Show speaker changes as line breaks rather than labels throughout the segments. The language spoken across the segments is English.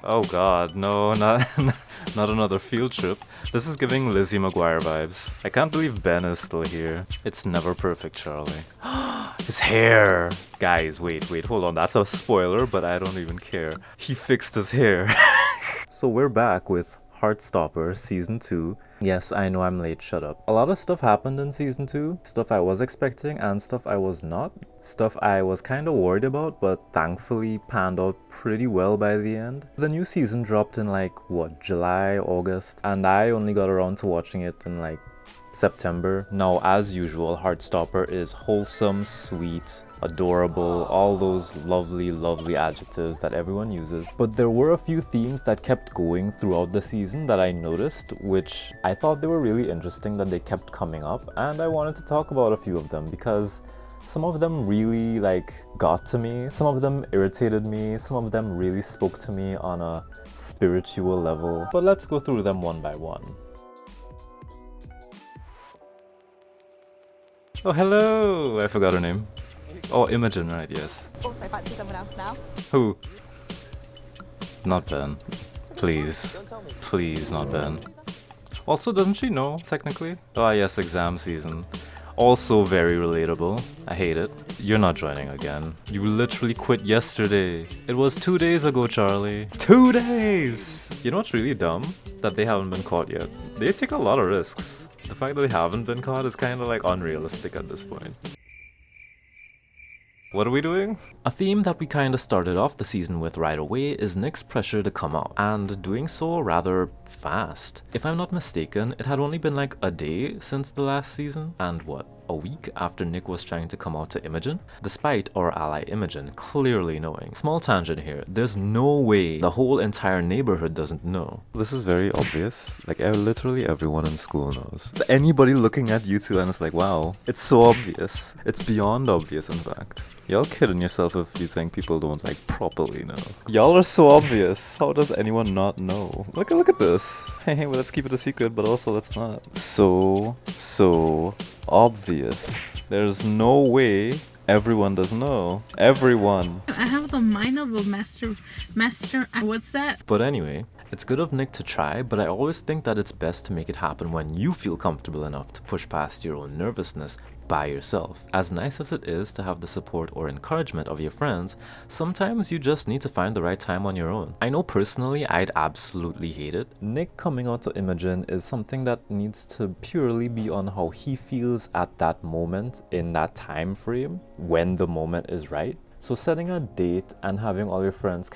Oh god, no, not not another field trip. This is giving Lizzie McGuire vibes. I can't believe Ben is still here. It's never perfect, Charlie. His hair! Guys, wait, hold on. That's a spoiler, but I don't even care. He fixed his hair. So we're back with Heartstopper Season 2. Yes, I know I'm late, shut up. A lot of stuff happened in Season 2. Stuff I was expecting and stuff I was not. Stuff I was kinda worried about, but thankfully panned out pretty well by the end. The new season dropped in like, what, July, August? And I only got around to watching it in like September. Now, as usual, Heartstopper is wholesome, sweet, adorable, all those lovely adjectives that everyone uses. But there were a few themes that kept going throughout the season that I noticed, which I thought they were really interesting that they kept coming up, and I wanted to talk about a few of them because some of them really got to me, some of them irritated me, some of them really spoke to me on a spiritual level. But let's go through them one by one. Oh, hello! I forgot her name. Oh, Imogen, right, yes.
Also fancy someone else now.
Who? Not Ben. Please. Please, not Ben. Also, doesn't she know, technically? Oh yes, exam season. Also very relatable. I hate it. You're not joining again. You literally quit yesterday. It was 2 days ago, Charlie. 2 days! You know what's really dumb? That they haven't been caught yet. They take a lot of risks. The fact that they haven't been caught is kind of unrealistic at this point. What are we doing? A theme that we kinda started off the season with right away is Nick's pressure to come out, and doing so rather fast. If I'm not mistaken, it had only been like a day since the last season, and what, a week after Nick was trying to come out to Imogen? Despite our ally Imogen clearly knowing. Small tangent here, there's no way the whole entire neighborhood doesn't know. This is very obvious, literally everyone in school knows. Anybody looking at you two and it's like, wow, it's so obvious. It's beyond obvious, in fact. Y'all kidding yourself if you think people don't properly know. Y'all are so obvious. How does anyone not know? Look at this. Hey, well, let's keep it a secret, but also let's not. So obvious. There's no way everyone doesn't know. Everyone.
I have the mind of a master, what's that?
But anyway, it's good of Nick to try, but I always think that it's best to make it happen when you feel comfortable enough to push past your own nervousness by yourself. As nice as it is to have the support or encouragement of your friends, sometimes you just need to find the right time on your own. I know personally I'd absolutely hate it. Nick coming out to Imogen is something that needs to purely be on how he feels at that moment in that time frame when the moment is right. So setting a date and having all your friends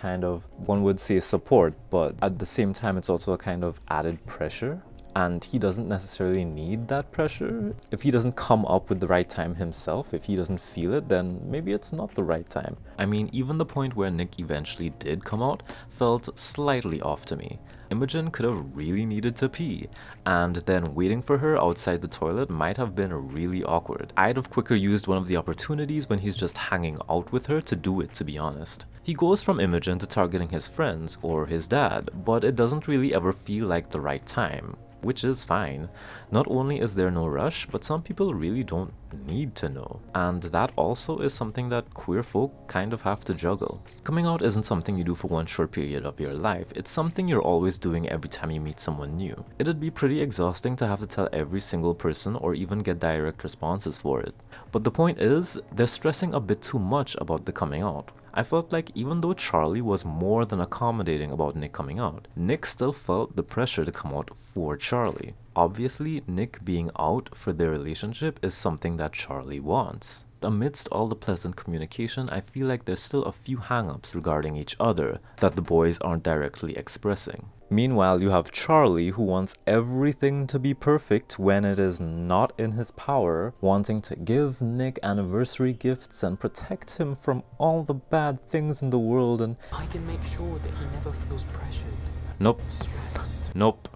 one would say support, but at the same time it's also a kind of added pressure. And he doesn't necessarily need that pressure. If he doesn't come up with the right time himself, if he doesn't feel it, then maybe it's not the right time. I mean, even the point where Nick eventually did come out felt slightly off to me. Imogen could have really needed to pee, and then waiting for her outside the toilet might have been really awkward. I'd have quicker used one of the opportunities when he's just hanging out with her to do it, to be honest. He goes from Imogen to targeting his friends or his dad, but it doesn't really ever feel like the right time. Which is fine. Not only is there no rush, but some people really don't need to know. And that also is something that queer folk kind of have to juggle. Coming out isn't something you do for one short period of your life, it's something you're always doing every time you meet someone new. It'd be pretty exhausting to have to tell every single person or even get direct responses for it. But the point is, they're stressing a bit too much about the coming out. I felt like even though Charlie was more than accommodating about Nick coming out, Nick still felt the pressure to come out for Charlie. Obviously, Nick being out for their relationship is something that Charlie wants. Amidst all the pleasant communication, I feel like there's still a few hang-ups regarding each other that the boys aren't directly expressing. Meanwhile, you have Charlie who wants everything to be perfect when it is not in his power, wanting to give Nick anniversary gifts and protect him from all the bad things in the world and
I can make sure that he never feels pressured.
Nope.
Stressed.
Nope.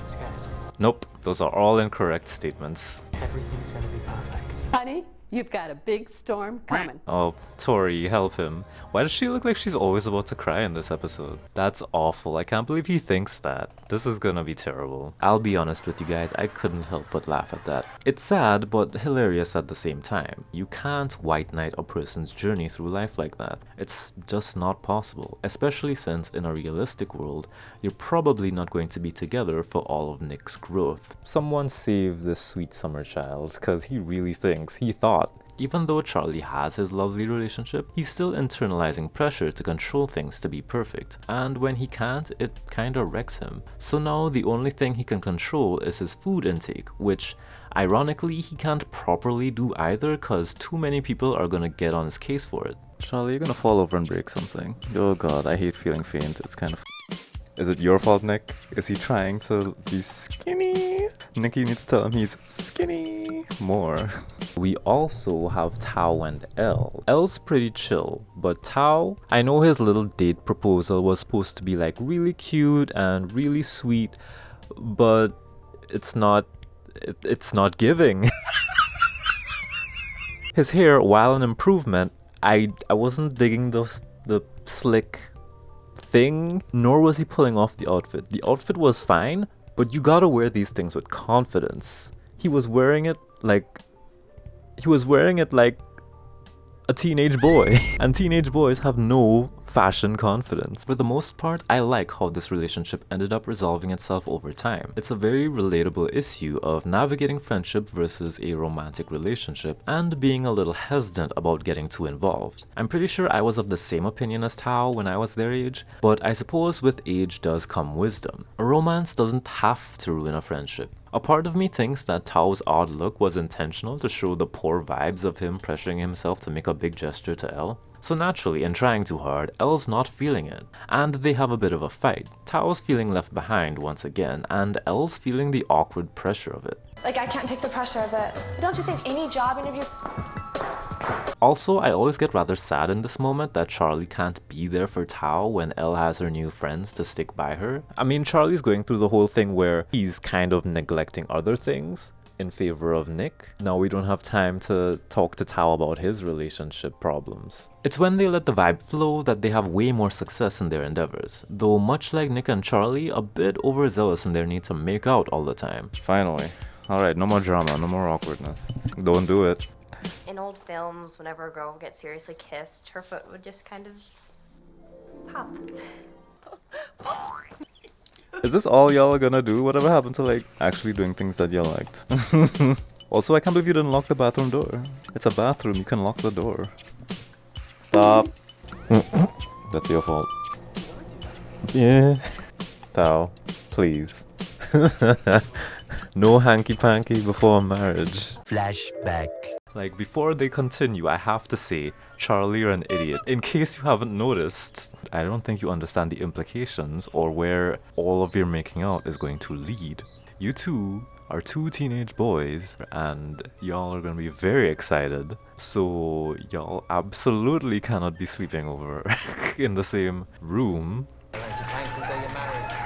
Scared.
Nope. Those are all incorrect statements.
Everything's gonna be perfect.
Honey, You've got a big storm coming.
Oh, Tori, help him. Why does she look like she's always about to cry in this episode? That's awful. I can't believe he thinks that. This is gonna be terrible. I'll be honest with you guys, I couldn't help but laugh at that. It's sad, but hilarious at the same time. You can't white knight a person's journey through life like that. It's just not possible, especially since in a realistic world, you're probably not going to be together for all of Nick's growth. Someone save this sweet summer child, cause he really thinks, he thought. Even though Charlie has his lovely relationship, he's still internalizing pressure to control things to be perfect. And when he can't, it kinda wrecks him. So now the only thing he can control is his food intake, which ironically he can't properly do either cause too many people are gonna get on his case for it. Charlie, you're gonna fall over and break something. Oh god, I hate feeling faint. It's kind of... Is it your fault, Nick? Is he trying to be skinny? Nicky needs to tell him he's skinny more. We also have Tao and Elle. Elle's pretty chill, but Tao, I know his little date proposal was supposed to be like really cute and really sweet, but it's not giving. His hair, while an improvement, I wasn't digging the slick thing, nor was he pulling off the outfit. The outfit was fine, but you gotta wear these things with confidence. He was wearing it like a teenage boy. And teenage boys have no fashion confidence. For the most part, I like how this relationship ended up resolving itself over time. It's a very relatable issue of navigating friendship versus a romantic relationship and being a little hesitant about getting too involved. I'm pretty sure I was of the same opinion as Tao when I was their age, but I suppose with age does come wisdom. A romance doesn't have to ruin a friendship. A part of me thinks that Tao's odd look was intentional to show the poor vibes of him pressuring himself to make a big gesture to Elle. So naturally, in trying too hard, Elle's not feeling it, and they have a bit of a fight. Tao's feeling left behind once again, and Elle's feeling the awkward pressure of it.
Like, I can't take the pressure of it. But don't you think any job interview...
Also, I always get rather sad in this moment that Charlie can't be there for Tao when Elle has her new friends to stick by her. I mean, Charlie's going through the whole thing where he's kind of neglecting other things in favor of Nick. Now we don't have time to talk to Tao about his relationship problems. It's when they let the vibe flow that they have way more success in their endeavors, though much like Nick and Charlie, a bit overzealous in their need to make out all the time. Finally. Alright, no more drama, no more awkwardness. Don't do it.
In old films, whenever a girl would get seriously kissed, her foot would just kind of pop.
Is this all y'all are gonna do? Whatever happened to like actually doing things that y'all liked? Also, I can't believe you didn't lock the bathroom door. It's a bathroom, you can lock the door. Stop. That's your fault. Yeah. Tao, please. No hanky-panky before marriage.
Flashback.
Like, before they continue, I have to say, Charlie, you're an idiot. In case you haven't noticed, I don't think you understand the implications or where all of your making out is going to lead. You two are two teenage boys, and y'all are gonna be very excited. So, y'all absolutely cannot be sleeping over in the same room.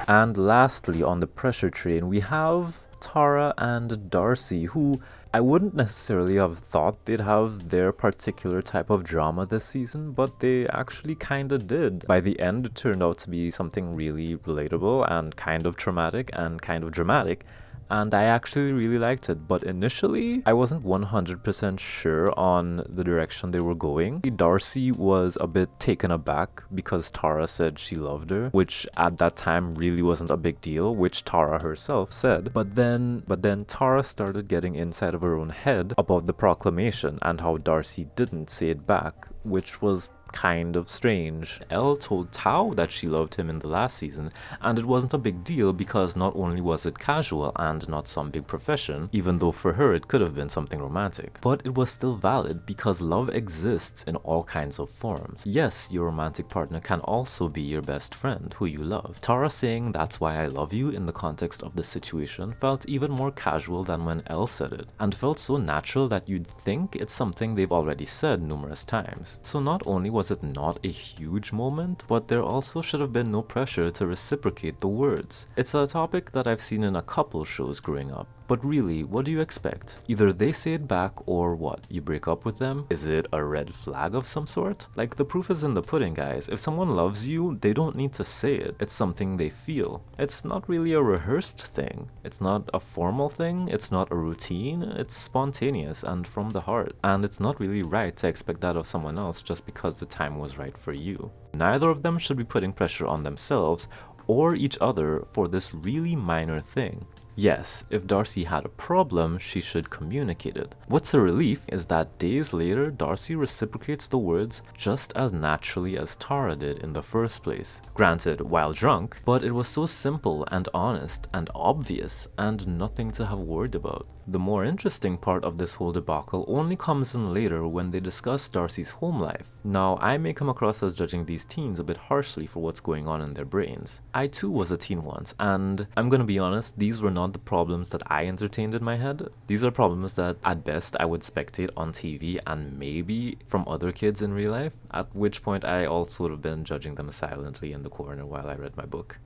And lastly, on the pressure train, we have Tara and Darcy, who I wouldn't necessarily have thought they'd have their particular type of drama this season, but they actually kinda did. By the end, it turned out to be something really relatable and kind of traumatic and kind of dramatic, and I actually really liked it. But initially, I wasn't 100% sure on the direction they were going. Darcy was a bit taken aback because Tara said she loved her, which at that time really wasn't a big deal, which Tara herself said. But then Tara started getting inside of her own head about the proclamation and how Darcy didn't say it back, which was kind of strange. Elle told Tao that she loved him in the last season, and it wasn't a big deal because not only was it casual and not some big profession, even though for her it could have been something romantic, but it was still valid because love exists in all kinds of forms. Yes, your romantic partner can also be your best friend who you love. Tara saying "that's why I love you" in the context of the situation felt even more casual than when Elle said it, and felt so natural that you'd think it's something they've already said numerous times. So not only was it not a huge moment, but there also should have been no pressure to reciprocate the words. It's a topic that I've seen in a couple shows growing up. But really, what do you expect? Either they say it back or what? You break up with them? Is it a red flag of some sort? Like, the proof is in the pudding, guys. If someone loves you, they don't need to say it. It's something they feel. It's not really a rehearsed thing. It's not a formal thing. It's not a routine. It's spontaneous and from the heart. And it's not really right to expect that of someone else just because the time was right for you. Neither of them should be putting pressure on themselves or each other for this really minor thing. Yes, if Darcy had a problem, she should communicate it. What's a relief is that days later, Darcy reciprocates the words just as naturally as Tara did in the first place. Granted, while drunk, but it was so simple and honest and obvious and nothing to have worried about. The more interesting part of this whole debacle only comes in later when they discuss Darcy's home life. Now, I may come across as judging these teens a bit harshly for what's going on in their brains. I too was a teen once, and I'm gonna be honest, these were not the problems that I entertained in my head. These are problems that at best I would spectate on TV and maybe from other kids in real life, at which point I also would have been judging them silently in the corner while I read my book.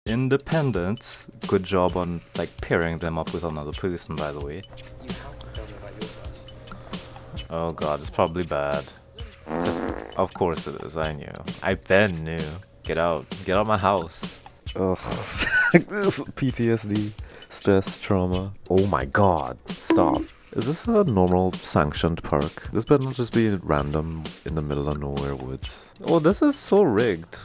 Independent. Good job on like pairing them up with another person, by the way.
You have to tell me about your crush.
Oh god, it's probably bad. Of course it is, I knew. I then knew. Get out my house. Ugh. This PTSD, stress, trauma. Oh my god, stop. Is this a normal sanctioned park? This better not just be random in the middle of nowhere woods. Oh, this is so rigged.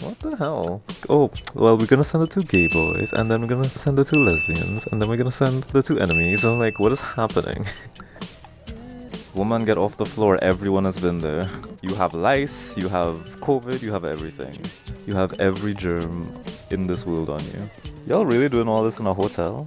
What the hell? Oh, well, we're gonna send the two gay boys, and then we're gonna send the two lesbians, and then we're gonna send the two enemies. I'm like, what is happening? Woman, get off the floor. Everyone has been there. You have lice, you have COVID, you have everything. You have every germ in this world on you. Y'all really doing all this in a hotel?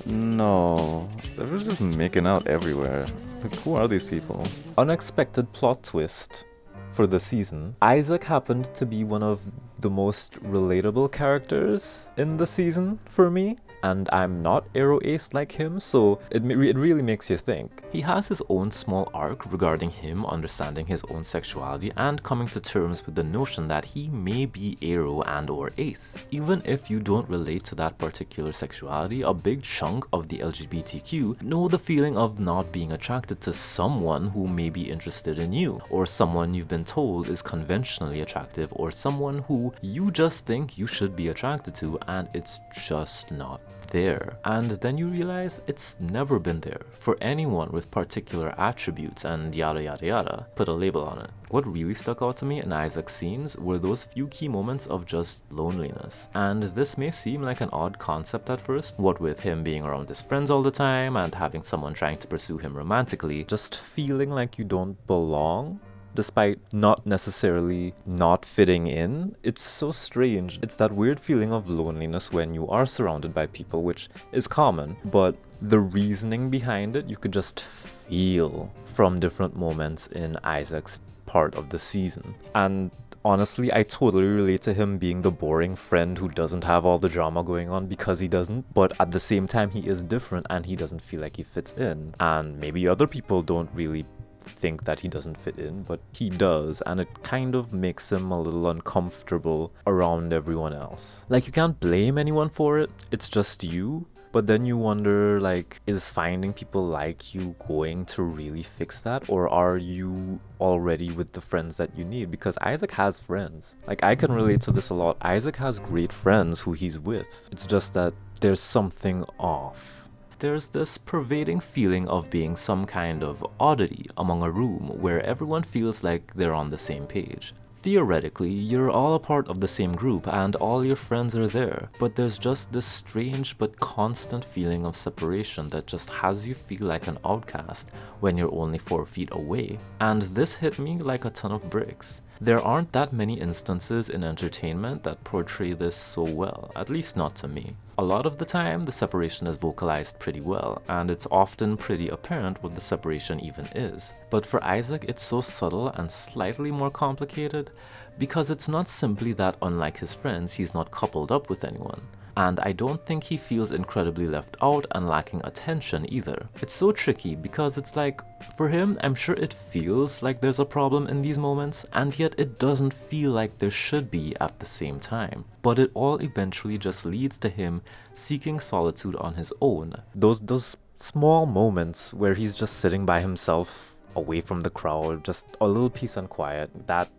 No. Everyone's just making out everywhere. Like, who are these people? Unexpected plot twist. For the season, Isaac happened to be one of the most relatable characters in the season for me. And I'm not Aero Ace like him, so it really makes you think. He has his own small arc regarding him understanding his own sexuality and coming to terms with the notion that he may be Aero and or Ace. Even if you don't relate to that particular sexuality, a big chunk of the LGBTQ know the feeling of not being attracted to someone who may be interested in you, or someone you've been told is conventionally attractive, or someone who you just think you should be attracted to and it's just not there. And then you realize it's never been there for anyone with particular attributes and yada yada yada. Put a label on it. What really stuck out to me in Isaac's scenes were those few key moments of just loneliness. And this may seem like an odd concept at first, what with him being around his friends all the time and having someone trying to pursue him romantically, just feeling like you don't belong. Despite not necessarily not fitting in, it's so strange. It's that weird feeling of loneliness when you are surrounded by people, which is common, but the reasoning behind it you could just feel from different moments in Isaac's part of the season. And honestly, I totally relate to him being the boring friend who doesn't have all the drama going on because he doesn't, but at the same time he is different and he doesn't feel like he fits in. And maybe other people don't really think that he doesn't fit in, but he does, and it kind of makes him a little uncomfortable around everyone else. Like, you can't blame anyone for it, it's just you. But then you wonder, like, is finding people like you going to really fix that? Or are you already with the friends that you need? Because Isaac has friends. Like, I can relate to this a lot. Isaac has great friends who he's with. It's just that there's something off. There's this pervading feeling of being some kind of oddity among a room where everyone feels like they're on the same page. Theoretically, you're all a part of the same group and all your friends are there, but there's just this strange but constant feeling of separation that just has you feel like an outcast when you're only 4 feet away. And this hit me like a ton of bricks. There aren't that many instances in entertainment that portray this so well, at least not to me. A lot of the time, the separation is vocalized pretty well, and it's often pretty apparent what the separation even is. But for Isaac, it's so subtle and slightly more complicated, because it's not simply that unlike his friends, he's not coupled up with anyone. and I don't think he feels incredibly left out and lacking attention either. It's so tricky because it's like, for him, I'm sure it feels like there's a problem in these moments, and yet it doesn't feel like there should be at the same time. But it all eventually just leads to him seeking solitude on his own. Those small moments where he's just sitting by himself, away from the crowd, just a little peace and quiet, that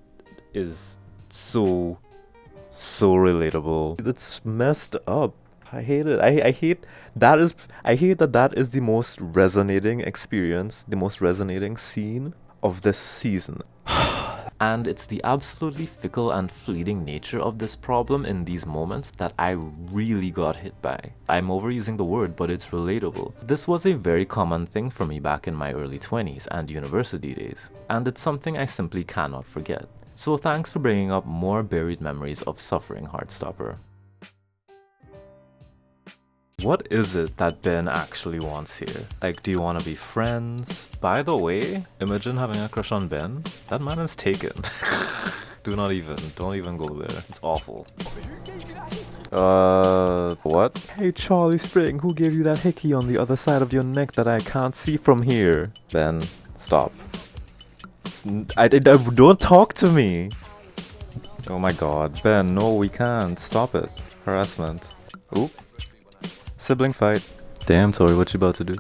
is so relatable. It's messed up. I hate it. I hate that is the most resonating experience, the most resonating scene of this season. And it's the absolutely fickle and fleeting nature of this problem in these moments that I really got hit by. I'm overusing the word, but it's relatable. This was a very common thing for me back in my early 20s and university days, and it's something I simply cannot forget. So thanks for bringing up more buried memories of suffering, Heartstopper. What is it that Ben actually wants here? Like, do you want to be friends? By the way, imagine having a crush on Ben. That man is taken. Don't even go there. It's awful. What? Hey Charlie Spring, who gave you that hickey on the other side of your neck that I can't see from here? Ben, stop. Don't talk to me. Oh my god. Ben, no, we can't. Stop it. Harassment. Oop. Sibling fight. Damn, Tori, what you about to do?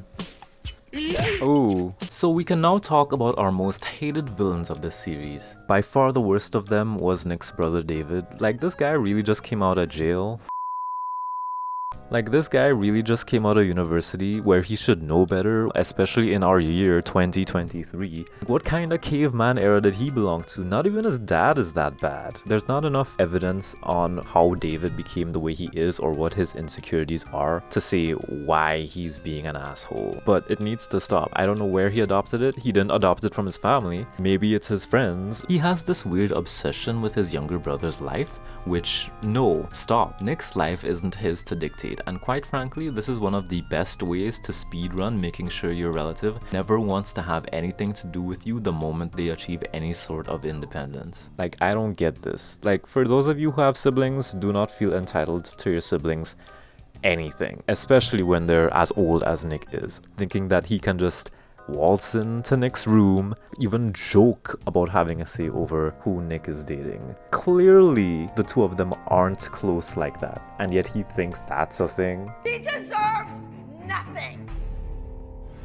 Oh. So we can now talk about our most hated villains of this series. By far the worst of them was Nick's brother David. Like, this guy really just came out of jail. Like, this guy really just came out of university where he should know better, especially in our year 2023. What kind of caveman era did he belong to? Not even his dad is that bad. There's not enough evidence on how David became the way he is or what his insecurities are to say why he's being an asshole. But it needs to stop. I don't know where he adopted it. He didn't adopt it from his family. Maybe it's his friends. He has this weird obsession with his younger brother's life, which, no, stop. Nick's life isn't his to dictate. And quite frankly, this is one of the best ways to speedrun making sure your relative never wants to have anything to do with you the moment they achieve any sort of independence. Like, I don't get this. Like, for those of you who have siblings, do not feel entitled to your siblings anything, especially when they're as old as Nick is. Thinking that he can just waltz into Nick's room, even joke about having a say over who Nick is dating. Clearly, the two of them aren't close like that, and yet he thinks that's a thing.
He deserves nothing!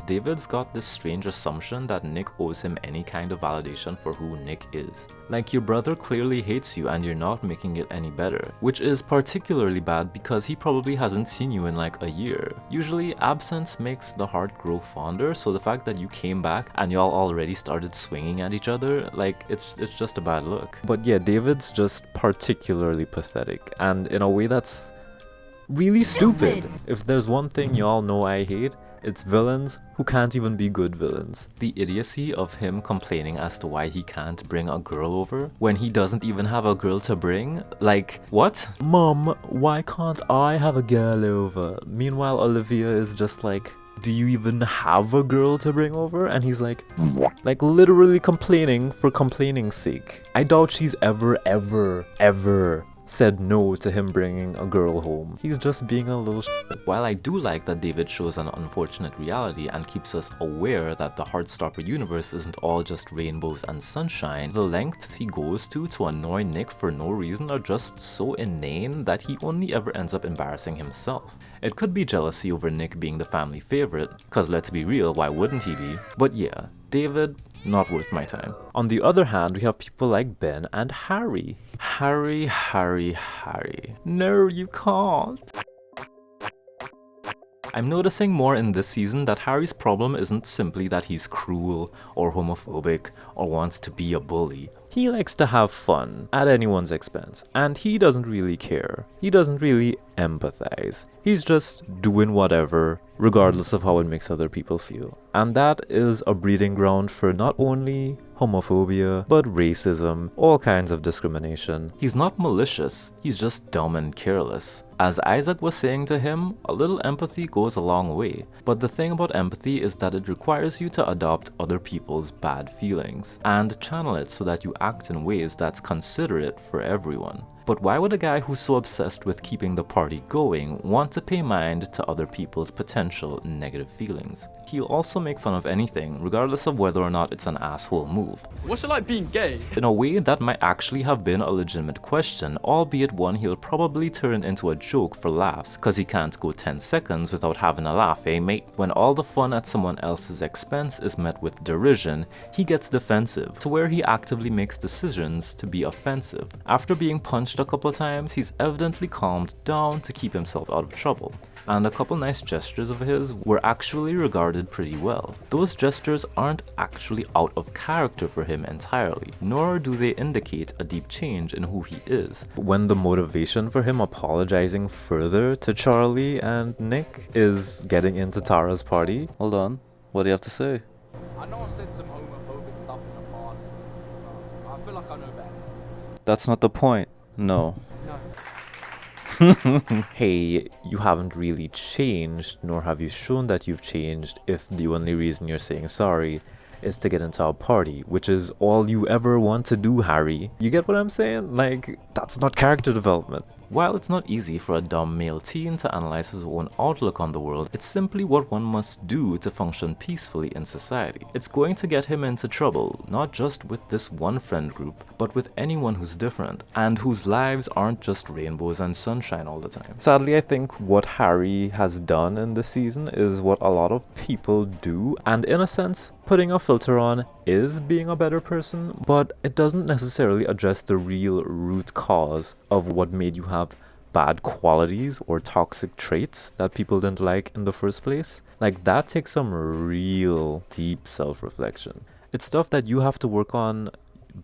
David's got this strange assumption that Nick owes him any kind of validation for who Nick is. Like, your brother clearly hates you and you're not making it any better, which is particularly bad because he probably hasn't seen you in like a year. Usually, absence makes the heart grow fonder, so the fact that you came back and y'all already started swinging at each other, like, it's just a bad look. But yeah, David's just particularly pathetic, and in a way that's really stupid. If there's one thing y'all know I hate, it's villains who can't even be good villains. The idiocy of him complaining as to why he can't bring a girl over when he doesn't even have a girl to bring. Like, what? Mom, why can't I have a girl over? Meanwhile, Olivia is just like, do you even have a girl to bring over? And he's like literally complaining for complaining's sake. I doubt she's ever said no to him bringing a girl home. He's just being a little shit. While I do like that David shows an unfortunate reality and keeps us aware that the Heartstopper universe isn't all just rainbows and sunshine, the lengths he goes to annoy Nick for no reason are just so inane that he only ever ends up embarrassing himself. It could be jealousy over Nick being the family favorite, cause let's be real, why wouldn't he be? But yeah, David, not worth my time. On the other hand, we have people like Ben and Harry. Harry. No, you can't. I'm noticing more in this season that Harry's problem isn't simply that he's cruel or homophobic or wants to be a bully. He likes to have fun at anyone's expense, and he doesn't really care. He doesn't really empathize. He's just doing whatever, regardless of how it makes other people feel. And that is a breeding ground for not only homophobia, but racism, all kinds of discrimination. He's not malicious, he's just dumb and careless. As Isaac was saying to him, a little empathy goes a long way. But the thing about empathy is that it requires you to adopt other people's bad feelings and channel it so that you act in ways that's considerate for everyone. But why would a guy who's so obsessed with keeping the party going want to pay mind to other people's potential negative feelings? He'll also make fun of anything, regardless of whether or not it's an asshole move.
What's it like being gay?
In a way, that might actually have been a legitimate question, albeit one he'll probably turn into a joke for laughs, cause he can't go 10 seconds without having a laugh, eh mate? When all the fun at someone else's expense is met with derision, he gets defensive, to where he actively makes decisions to be offensive. After being punched a couple times, he's evidently calmed down to keep himself out of trouble. And a couple nice gestures of his were actually regarded pretty well. Those gestures aren't actually out of character for him entirely, nor do they indicate a deep change in who he is. When the motivation for him apologizing further to Charlie and Nick is getting into Tara's party. Hold on, what do you have to say?
I know I've said some homophobic stuff in the past, but I feel like I know better.
That's not the point. No.
No.
Hey, you haven't really changed, nor have you shown that you've changed if the only reason you're saying sorry is to get into a party, which is all you ever want to do, Harry. You get what I'm saying? Like, that's not character development. While it's not easy for a dumb male teen to analyze his own outlook on the world, it's simply what one must do to function peacefully in society. It's going to get him into trouble, not just with this one friend group, but with anyone who's different, and whose lives aren't just rainbows and sunshine all the time. Sadly, I think what Harry has done in this season is what a lot of people do, and in a sense, putting a filter on is being a better person, but it doesn't necessarily address the real root cause of what made you have bad qualities or toxic traits that people didn't like in the first place. Like, that takes some real deep self-reflection. It's stuff that you have to work on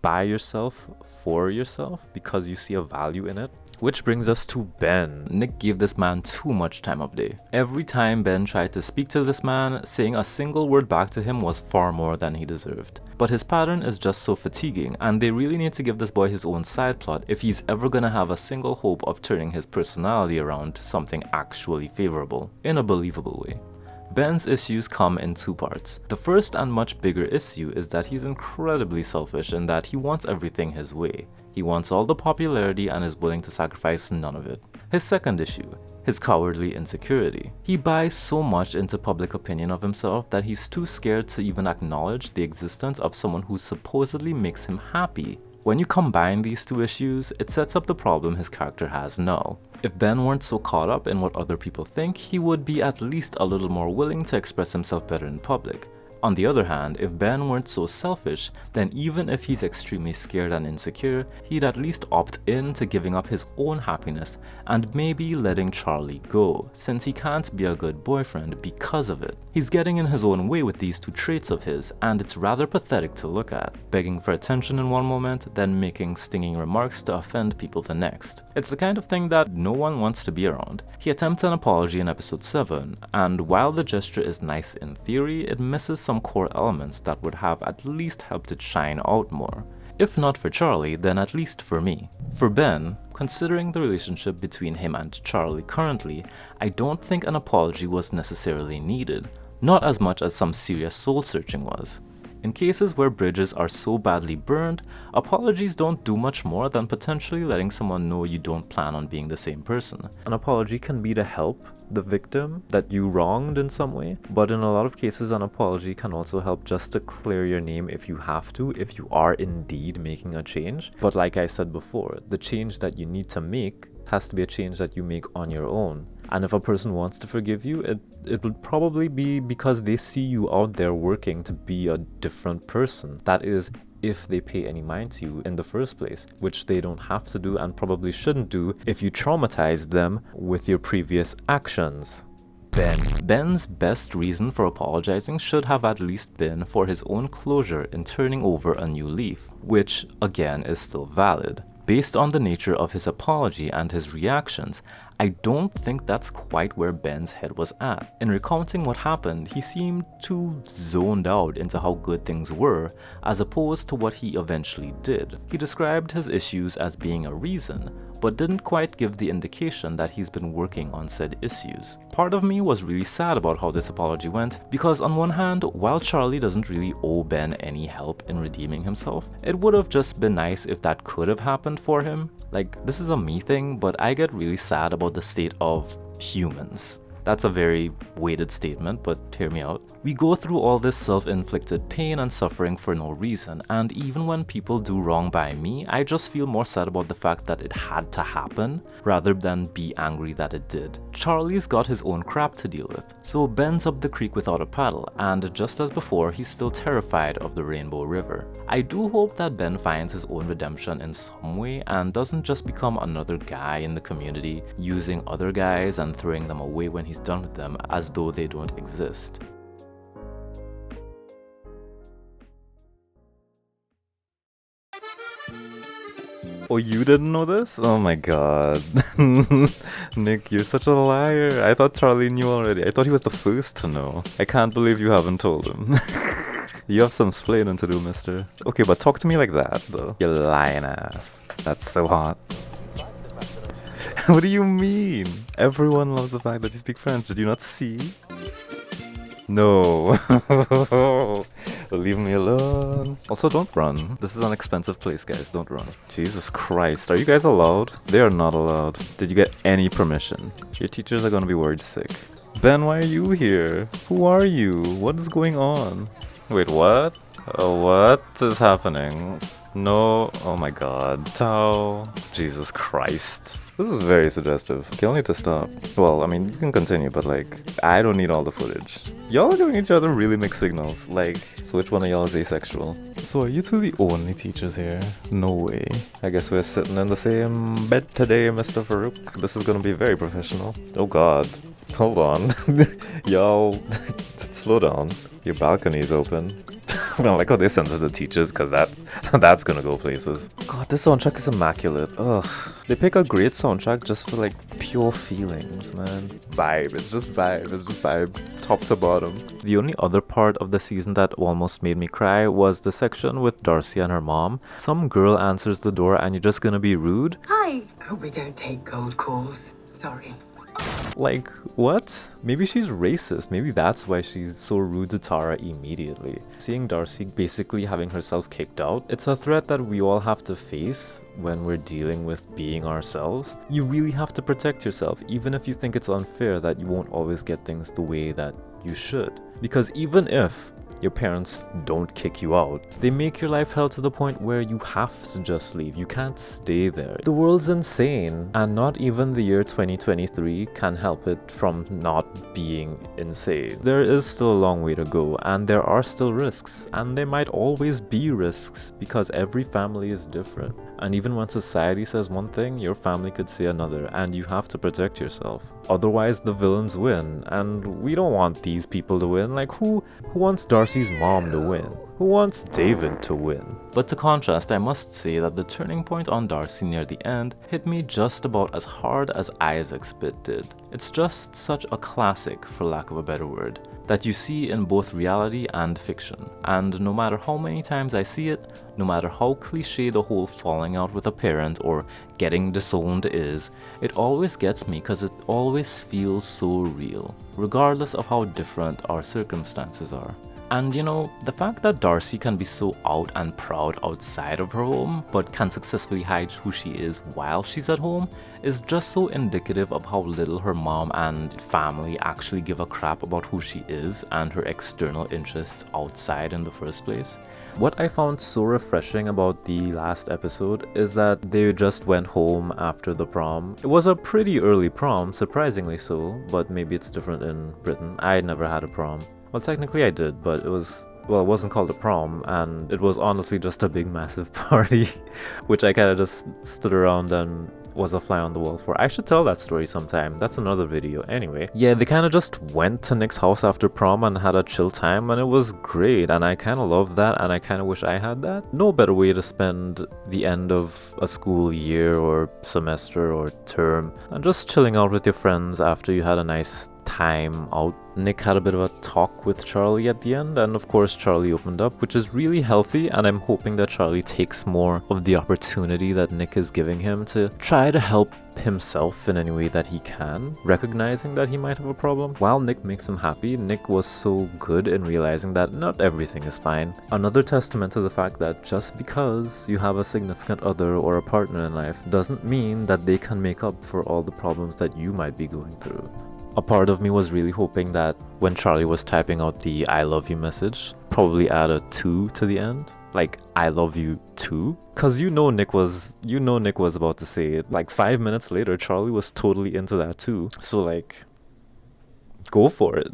by yourself, for yourself, because you see a value in it. Which brings us to Ben. Nick gave this man too much time of day. Every time Ben tried to speak to this man, saying a single word back to him was far more than he deserved. But his pattern is just so fatiguing, and they really need to give this boy his own side plot if he's ever gonna have a single hope of turning his personality around to something actually favorable, in a believable way. Ben's issues come in two parts. The first and much bigger issue is that he's incredibly selfish in that he wants everything his way. He wants all the popularity and is willing to sacrifice none of it. His second issue, his cowardly insecurity. He buys so much into public opinion of himself that he's too scared to even acknowledge the existence of someone who supposedly makes him happy. When you combine these two issues, it sets up the problem his character has now. If Ben weren't so caught up in what other people think, he would be at least a little more willing to express himself better in public. On the other hand, if Ben weren't so selfish, then even if he's extremely scared and insecure, he'd at least opt in to giving up his own happiness and maybe letting Charlie go, since he can't be a good boyfriend because of it. He's getting in his own way with these two traits of his, and it's rather pathetic to look at, begging for attention in one moment, then making stinging remarks to offend people the next. It's the kind of thing that no one wants to be around. He attempts an apology in episode 7, and while the gesture is nice in theory, it misses some core elements that would have at least helped it shine out more. If not for Charlie, then at least for me. For Ben, considering the relationship between him and Charlie currently, I don't think an apology was necessarily needed, not as much as some serious soul searching was. In cases where bridges are so badly burned, apologies don't do much more than potentially letting someone know you don't plan on being the same person. An apology can be to help the victim that you wronged in some way, but in a lot of cases an apology can also help just to clear your name if you have to, if you are indeed making a change. But like I said before, the change that you need to make has to be a change that you make on your own. And if a person wants to forgive you, it would probably be because they see you out there working to be a different person. That is, if they pay any mind to you in the first place, which they don't have to do and probably shouldn't do if you traumatized them with your previous actions. Ben's best reason for apologizing should have at least been for his own closure in turning over a new leaf, which, again, is still valid. Based on the nature of his apology and his reactions, I don't think that's quite where Ben's head was at. In recounting what happened, he seemed too zoned out into how good things were, as opposed to what he eventually did. He described his issues as being a reason, but didn't quite give the indication that he's been working on said issues. Part of me was really sad about how this apology went, because on one hand, while Charlie doesn't really owe Ben any help in redeeming himself, it would have just been nice if that could have happened for him. Like, this is a me thing, but I get really sad about the state of humans. That's a very weighted statement, but hear me out. We go through all this self-inflicted pain and suffering for no reason, and even when people do wrong by me, I just feel more sad about the fact that it had to happen, rather than be angry that it did. Charlie's got his own crap to deal with, so Ben's up the creek without a paddle, and just as before, he's still terrified of the Rainbow River. I do hope that Ben finds his own redemption in some way, and doesn't just become another guy in the community, using other guys and throwing them away when he's done with them as though they don't exist. Oh, you didn't know this? Oh my god. Nick, you're such a liar. I thought Charlie knew already. I thought he was the first to know. I can't believe you haven't told him. You have some splaining to do, mister. Okay, but talk to me like that, though. You lying ass. That's so hot. What do you mean? Everyone loves the fact that you speak French. Did you not see? No. Leave me alone. Also, don't run. This is an expensive place, guys. Don't run. Jesus Christ. Are you guys allowed? They are not allowed. Did you get any permission? Your teachers are gonna be worried sick. Ben, why are you here? Who are you? What is going on? Wait, what? What is happening? No. Oh my god. Tao. Jesus Christ. This is very suggestive. Okay, I'll need to stop. Well, I mean, you can continue, but like, I don't need all the footage. Y'all are giving each other really mixed signals. Like, so which one of y'all is asexual? So are you two the only teachers here? No way. I guess we're sitting in the same bed today, Mr. Farouk. This is gonna be very professional. Oh god. Hold on. Y'all, slow down. Your balcony is open. I like how they censor the teachers, because that's gonna go places. God, this soundtrack is immaculate. Ugh. They pick a great soundtrack just for like pure feelings, man. Vibe. It's just vibe. It's just vibe. Top to bottom. The only other part of the season that almost made me cry was the section with Darcy and her mom. Some girl answers the door and you're just gonna be rude?
Hi. Hope we don't take cold calls. Sorry.
Like, what? Maybe she's racist. Maybe that's why she's so rude to Tara immediately. Seeing Darcy basically having herself kicked out, it's a threat that we all have to face when we're dealing with being ourselves. You really have to protect yourself, even if you think it's unfair that you won't always get things the way that you should. Because even if your parents don't kick you out, they make your life hell to the point where you have to just leave. You can't stay there. The world's insane, and not even the year 2023 can help it from not being insane. There is still a long way to go, and there are still risks, and there might always be risks because every family is different. And even when society says one thing, your family could say another, and you have to protect yourself. Otherwise, the villains win, and we don't want these people to win. Like, who wants Darcy's mom to win? Who wants David to win? But to contrast, I must say that the turning point on Darcy near the end hit me just about as hard as Isaac's bit did. It's just such a classic, for lack of a better word, that you see in both reality and fiction. And no matter how many times I see it, no matter how cliche the whole falling out with a parent or getting disowned is, it always gets me because it always feels so real, regardless of how different our circumstances are. And you know, the fact that Darcy can be so out and proud outside of her home, but can successfully hide who she is while she's at home, is just so indicative of how little her mom and family actually give a crap about who she is and her external interests outside in the first place. What I found so refreshing about the last episode is that they just went home after the prom. It was a pretty early prom, surprisingly so, but maybe it's different in Britain. I had never had a prom. Well, technically I did, but it wasn't called a prom, and it was honestly just a big massive party, which I kind of just stood around and was a fly on the wall for. I should tell that story sometime. That's another video. Anyway, yeah, they kind of just went to Nick's house after prom and had a chill time, and it was great, and I kind of loved that, and I kind of wish I had that. No better way to spend the end of a school year or semester or term and just chilling out with your friends after you had a nice time out. Nick had a bit of a talk with Charlie at the end, and of course Charlie opened up, which is really healthy, and I'm hoping that Charlie takes more of the opportunity that Nick is giving him to try to help himself in any way that he can, recognizing that he might have a problem. While Nick makes him happy, Nick was so good in realizing that not everything is fine. Another testament to the fact that just because you have a significant other or a partner in life doesn't mean that they can make up for all the problems that you might be going through. A part of me was really hoping that when Charlie was typing out the I love you message, probably add a 2 to the end. Like, I love you too. Cause Nick was about to say it. Like 5 minutes later, Charlie was totally into that too. So like, go for it.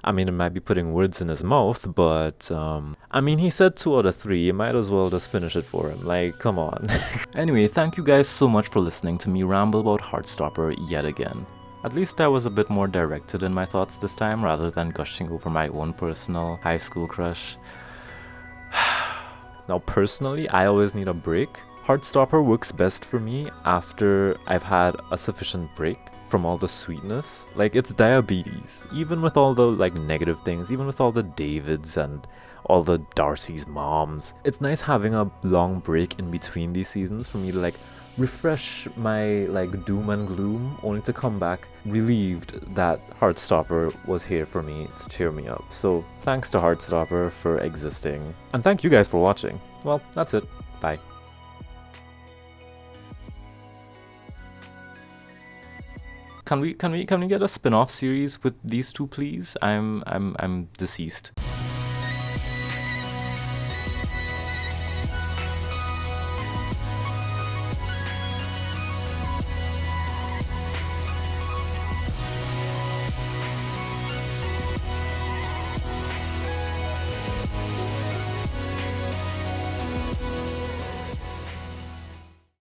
I mean, it might be putting words in his mouth, but I mean, he said 2 out of 3. You might as well just finish it for him. Like, come on. Anyway, thank you guys so much for listening to me ramble about Heartstopper yet again. At least I was a bit more directed in my thoughts this time rather than gushing over my own personal high school crush. Now personally, I always need a break. Heartstopper works best for me after I've had a sufficient break from all the sweetness. Like, it's diabetes. Even with all the like negative things, even with all the Davids and all the Darcy's moms, it's nice having a long break in between these seasons for me to like refresh my like doom and gloom, only to come back relieved that Heartstopper was here for me to cheer me up. So thanks to Heartstopper for existing, and thank you guys for watching. Well, that's it. Bye. Can we get a spin-off series with these two, please? I'm deceased.